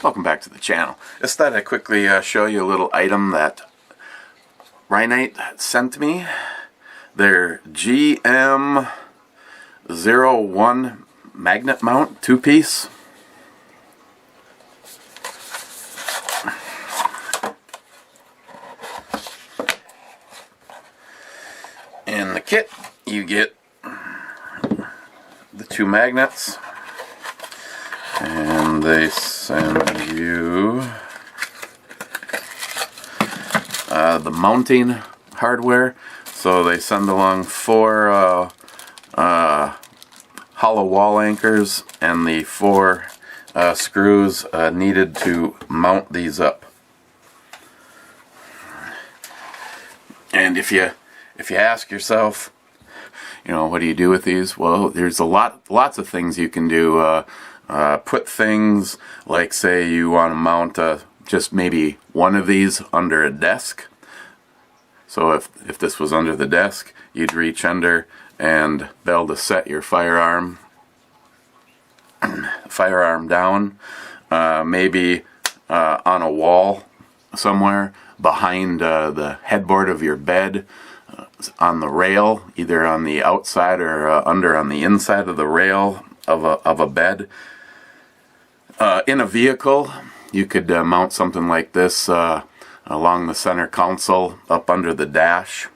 Welcome back to the channel. Just thought I'd quickly show you a little item that Brinyte sent me. Their GM01 magnet mount 2-piece. In the kit you get the 2 magnets, and they send you the mounting hardware. So they send along 4 hollow wall anchors and the 4 screws needed to mount these up. And if you ask yourself, you know, what do you do with these? Well, there's lots of things you can do. Put things like, say you want to mount just maybe one of these under a desk. So if this was under the desk, you'd reach under and be able to set your firearm down, maybe on a wall somewhere behind the headboard of your bed, on the rail, either on the outside or under on the inside of the rail of a bed. In a vehicle, you could mount something like this along the center console, up under the dash.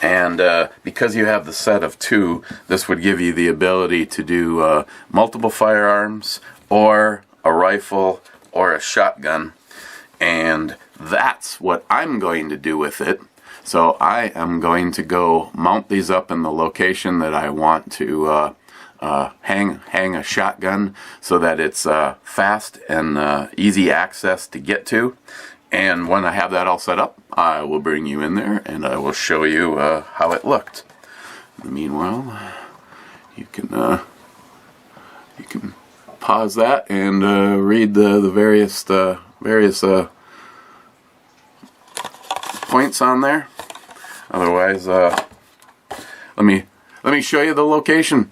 And because you have the set of 2, this would give you the ability to do multiple firearms, or a rifle, or a shotgun. And that's what I'm going to do with it. So I am going to go mount these up in the location that I want to hang a shotgun, so that it's fast and easy access to get to. And when I have that all set up, I will bring you in there and I will show you how it looked. Meanwhile, you can pause that and read the various points on there. Otherwise, let me show you the location.